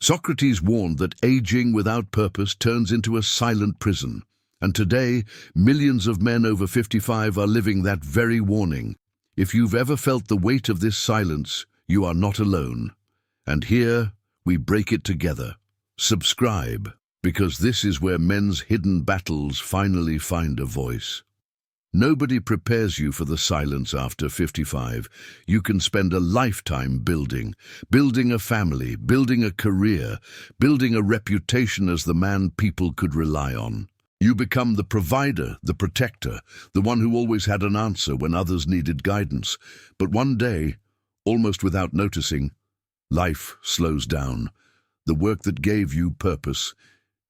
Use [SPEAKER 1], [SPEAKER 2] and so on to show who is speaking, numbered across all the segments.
[SPEAKER 1] Socrates warned that aging without purpose turns into a silent prison, and today millions of men over 55 are living that very warning. If you've ever felt the weight of this silence, you are not alone. And here, we break it together. Subscribe, because this is where men's hidden battles finally find a voice. Nobody prepares you for the silence after 55. You can spend a lifetime building a family, building a career, building a reputation as the man people could rely on. You become the provider, the protector, the one who always had an answer when others needed guidance. But one day, almost without noticing, life slows down. The work that gave you purpose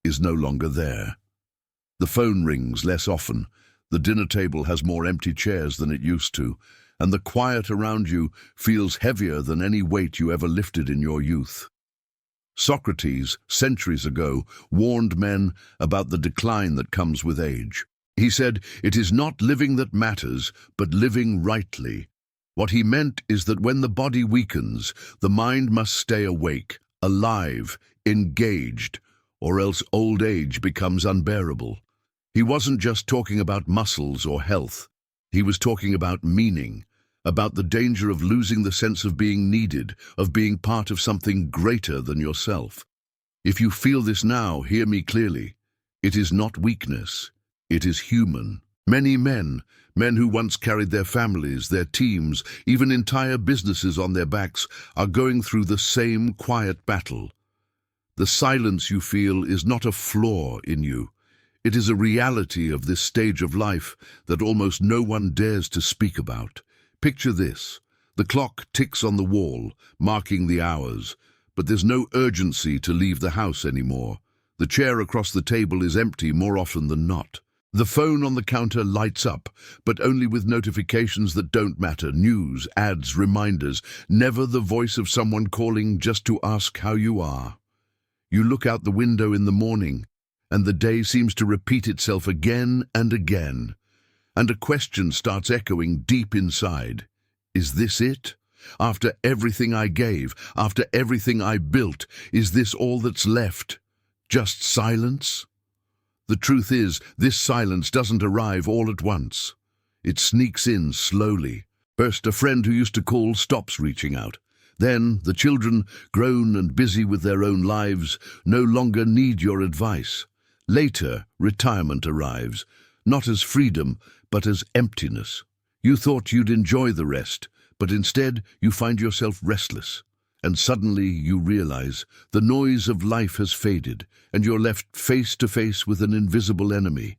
[SPEAKER 1] is no longer there. The phone rings less often. The dinner table has more empty chairs than it used to, and the quiet around you feels heavier than any weight you ever lifted in your youth. Socrates, centuries ago, warned men about the decline that comes with age. He said, "It is not living that matters, but living rightly." What he meant is that when the body weakens, the mind must stay awake, alive, engaged, or else old age becomes unbearable. He wasn't just talking about muscles or health. He was talking about meaning, about the danger of losing the sense of being needed, of being part of something greater than yourself. If you feel this now, hear me clearly. It is not weakness. It is human. Many men who once carried their families, their teams, even entire businesses on their backs, are going through the same quiet battle. The silence you feel is not a flaw in you. It is a reality of this stage of life that almost no one dares to speak about. Picture this. The clock ticks on the wall, marking the hours, but there's no urgency to leave the house anymore. The chair across the table is empty more often than not. The phone on the counter lights up, but only with notifications that don't matter, news, ads, reminders, never the voice of someone calling just to ask how you are. You look out the window in the morning, and the day seems to repeat itself again and again. And a question starts echoing deep inside. Is this it? After everything I gave, after everything I built, is this all that's left? Just silence? The truth is, this silence doesn't arrive all at once. It sneaks in slowly. First, a friend who used to call stops reaching out. Then, the children, grown and busy with their own lives, no longer need your advice. Later, retirement arrives, not as freedom, but as emptiness. You thought you'd enjoy the rest, but instead you find yourself restless. And suddenly you realize the noise of life has faded, and you're left face to face with an invisible enemy.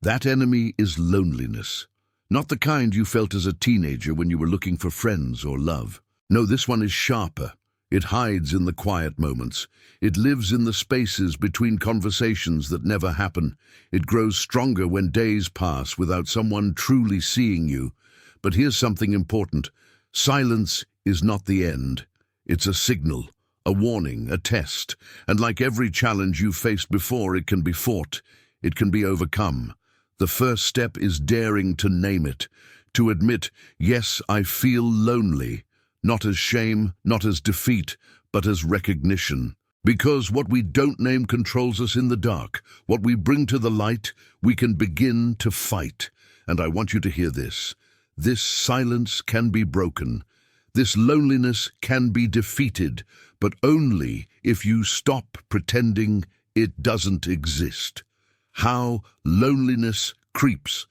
[SPEAKER 1] That enemy is loneliness. Not the kind you felt as a teenager when you were looking for friends or love. No, this one is sharper. It hides in the quiet moments. It lives in the spaces between conversations that never happen. It grows stronger when days pass without someone truly seeing you. But here's something important. Silence is not the end. It's a signal, a warning, a test. And like every challenge you've faced before, it can be fought. It can be overcome. The first step is daring to name it. To admit, yes, I feel lonely. Not as shame, not as defeat, but as recognition. Because what we don't name controls us in the dark. What we bring to the light, we can begin to fight. And I want you to hear this. This silence can be broken. This loneliness can be defeated, but only if you stop pretending it doesn't exist. How loneliness creeps.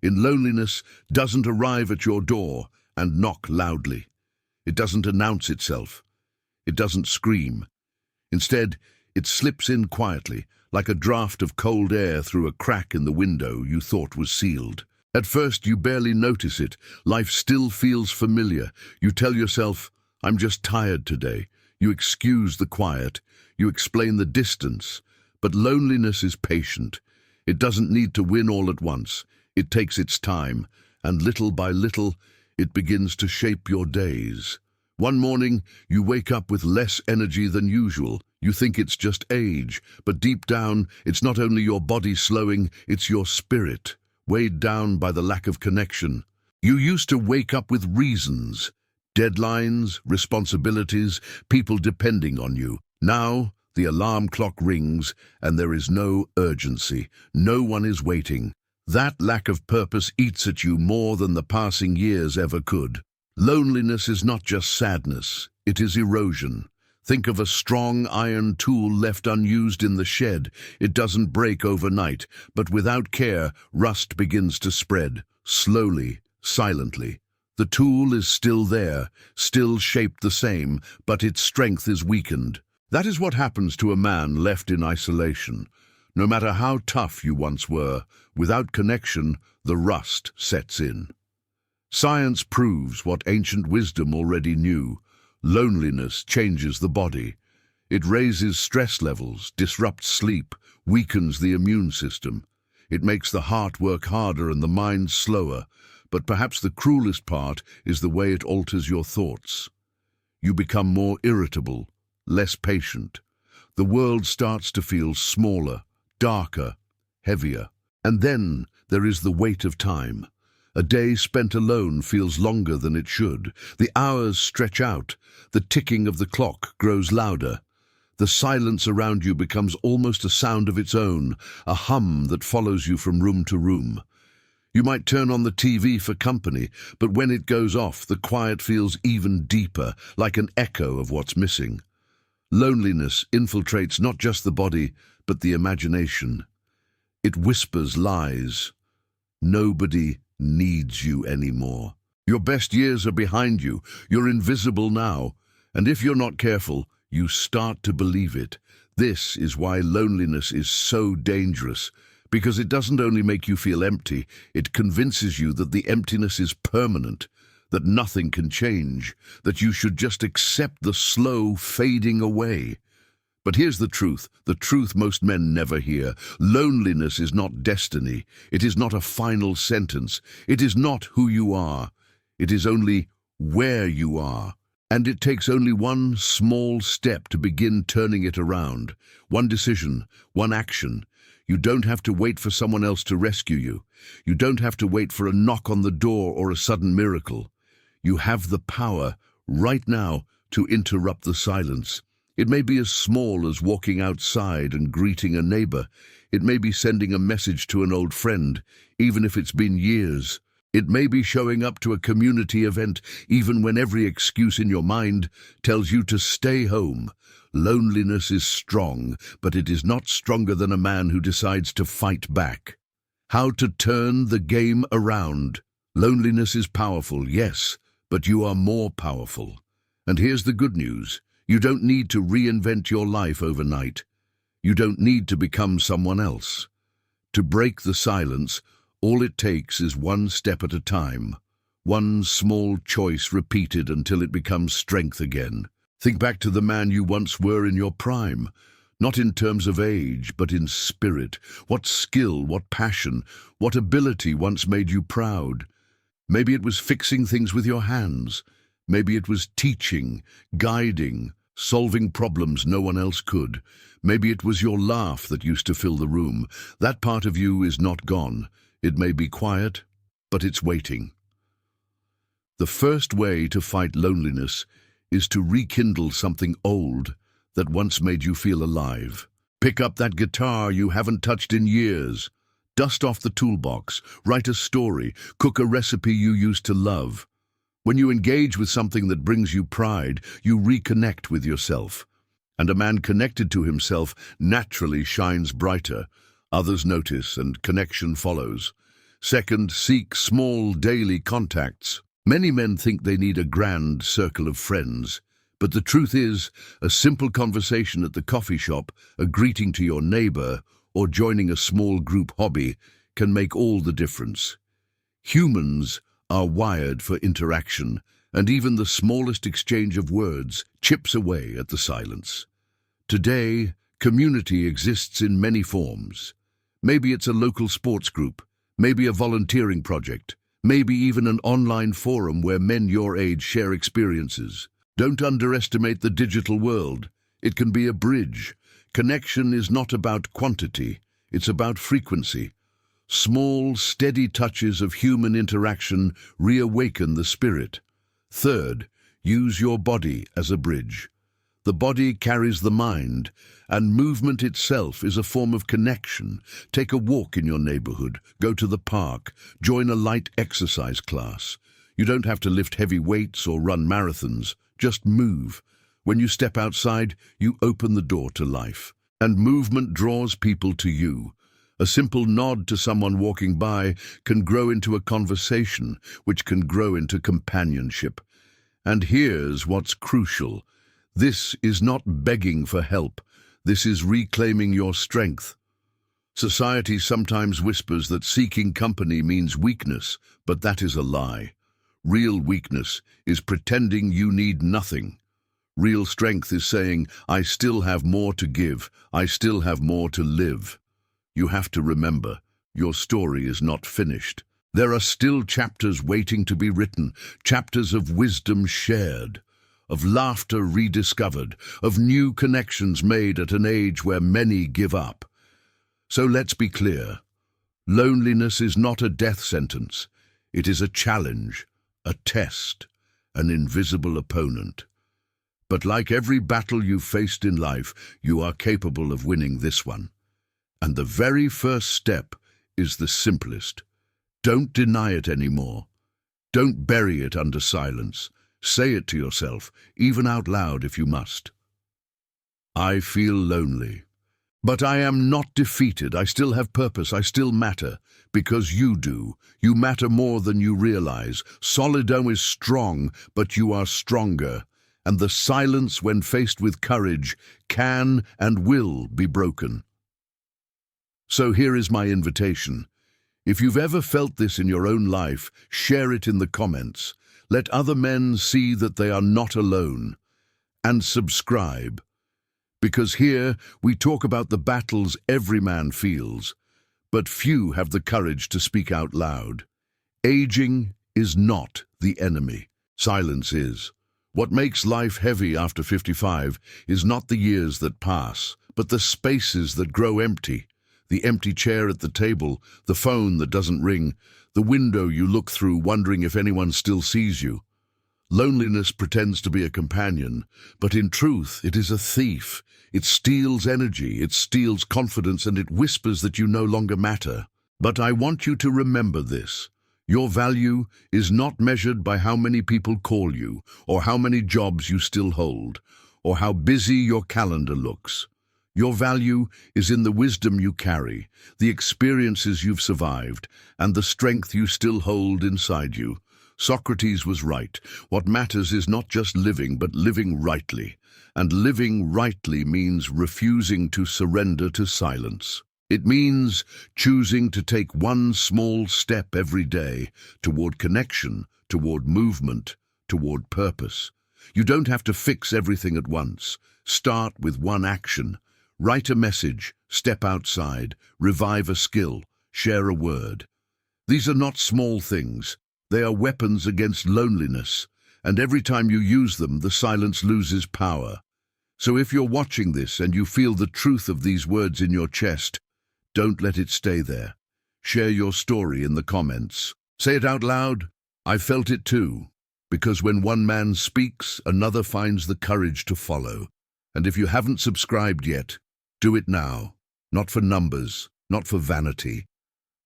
[SPEAKER 1] In loneliness doesn't arrive at your door and knock loudly. It doesn't announce itself. It doesn't scream. Instead, it slips in quietly, like a draft of cold air through a crack in the window you thought was sealed. At first, you barely notice it. Life still feels familiar. You tell yourself, "I'm just tired today." You excuse the quiet. You explain the distance. But loneliness is patient. It doesn't need to win all at once. It takes its time, and little by little, it begins to shape your days. One morning, you wake up with less energy than usual. You think it's just age, but deep down, it's not only your body slowing, it's your spirit, weighed down by the lack of connection. You used to wake up with reasons, deadlines, responsibilities, people depending on you. Now, The alarm clock rings, and there is no urgency. No one is waiting. That lack of purpose eats at you more than the passing years ever could. Loneliness is not just sadness, it is erosion. Think of a strong iron tool left unused in the shed. It doesn't break overnight, but without care, rust begins to spread, slowly, silently. The tool is still there, still shaped the same, but its strength is weakened. That is what happens to a man left in isolation. No matter how tough you once were, without connection, the rust sets in. Science proves what ancient wisdom already knew. Loneliness changes the body. It raises stress levels, disrupts sleep, weakens the immune system. It makes the heart work harder and the mind slower. But perhaps the cruelest part is the way it alters your thoughts. You become more irritable, less patient. The world starts to feel smaller, darker, heavier. And then there is the weight of time. A day spent alone feels longer than it should. The hours stretch out. The ticking of the clock grows louder. The silence around you becomes almost a sound of its own, a hum that follows you from room to room. You might turn on the TV for company, but when it goes off, the quiet feels even deeper, like an echo of what's missing. Loneliness infiltrates not just the body, but the imagination. It whispers lies. Nobody needs you anymore. Your best years are behind you. You're invisible now. And if you're not careful, you start to believe it. This is why loneliness is so dangerous. Because it doesn't only make you feel empty, it convinces you that the emptiness is permanent, that nothing can change, that you should just accept the slow fading away. But here's the truth most men never hear. Loneliness is not destiny. It is not a final sentence. It is not who you are. It is only where you are. And it takes only one small step to begin turning it around. One decision, one action. You don't have to wait for someone else to rescue you. You don't have to wait for a knock on the door or a sudden miracle. You have the power, right now, to interrupt the silence. It may be as small as walking outside and greeting a neighbor. It may be sending a message to an old friend, even if it's been years. It may be showing up to a community event, even when every excuse in your mind tells you to stay home. Loneliness is strong, but it is not stronger than a man who decides to fight back. How to turn the game around. Loneliness is powerful, yes, but you are more powerful. And here's the good news. You don't need to reinvent your life overnight. You don't need to become someone else. To break the silence, all it takes is one step at a time. One small choice repeated until it becomes strength again. Think back to the man you once were in your prime. Not in terms of age, but in spirit. What skill, what passion, what ability once made you proud. Maybe it was fixing things with your hands. Maybe it was teaching, guiding, solving problems no one else could. Maybe it was your laugh that used to fill the room. That part of you is not gone. It may be quiet, but it's waiting. The first way to fight loneliness is to rekindle something old that once made you feel alive. Pick up that guitar you haven't touched in years. Dust off the toolbox. Write a story. Cook a recipe you used to love. When you engage with something that brings you pride, you reconnect with yourself. And a man connected to himself naturally shines brighter. Others notice, and connection follows. Second, seek small daily contacts. Many men think they need a grand circle of friends. But the truth is, a simple conversation at the coffee shop, a greeting to your neighbor, or joining a small group hobby can make all the difference. Humans are wired for interaction, and even the smallest exchange of words chips away at the silence. Today, community exists in many forms. Maybe it's a local sports group, maybe a volunteering project, maybe even an online forum where men your age share experiences. Don't underestimate the digital world. It can be a bridge. Connection is not about quantity, it's about frequency. Small, steady touches of human interaction reawaken the spirit. Third, use your body as a bridge. The body carries the mind, and movement itself is a form of connection. Take a walk in your neighborhood, go to the park, join a light exercise class. You don't have to lift heavy weights or run marathons, just move. When you step outside, you open the door to life. And movement draws people to you. A simple nod to someone walking by can grow into a conversation, which can grow into companionship. And here's what's crucial. This is not begging for help. This is reclaiming your strength. Society sometimes whispers that seeking company means weakness, but that is a lie. Real weakness is pretending you need nothing. Real strength is saying, I still have more to give. I still have more to live. You have to remember, your story is not finished. There are still chapters waiting to be written, chapters of wisdom shared, of laughter rediscovered, of new connections made at an age where many give up. So let's be clear. Loneliness is not a death sentence. It is a challenge, a test, an invisible opponent. But like every battle you've faced in life, you are capable of winning this one. And the very first step is the simplest. Don't deny it anymore. Don't bury it under silence. Say it to yourself, even out loud if you must. I feel lonely. But I am not defeated. I still have purpose. I still matter. Because you do. You matter more than you realize. Solidarity is strong, but you are stronger. And the silence, when faced with courage, can and will be broken. So here is my invitation. If you've ever felt this in your own life, share it in the comments. Let other men see that they are not alone. And subscribe. Because here we talk about the battles every man feels, but few have the courage to speak out loud. Aging is not the enemy. Silence is. What makes life heavy after 55 is not the years that pass, but the spaces that grow empty. The empty chair at the table, the phone that doesn't ring, the window you look through wondering if anyone still sees you. Loneliness pretends to be a companion, but in truth it is a thief. It steals energy, it steals confidence, and it whispers that you no longer matter. But I want you to remember this. Your value is not measured by how many people call you, or how many jobs you still hold, or how busy your calendar looks. Your value is in the wisdom you carry, the experiences you've survived, and the strength you still hold inside you. Socrates was right. What matters is not just living, but living rightly. And living rightly means refusing to surrender to silence. It means choosing to take one small step every day toward connection, toward movement, toward purpose. You don't have to fix everything at once. Start with one action. Write a message, step outside, revive a skill, share a word. These are not small things. They are weapons against loneliness, and every time you use them, the silence loses power. So if you're watching this and you feel the truth of these words in your chest, don't let it stay there. Share your story in the comments. Say it out loud. I felt it too. Because when one man speaks, another finds the courage to follow. And if you haven't subscribed yet, do it now. Not for numbers, not for vanity,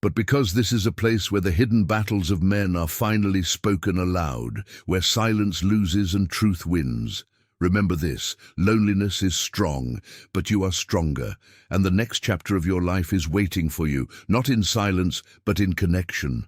[SPEAKER 1] but because this is a place where the hidden battles of men are finally spoken aloud, where silence loses and truth wins. Remember this, loneliness is strong, but you are stronger, and the next chapter of your life is waiting for you, not in silence, but in connection.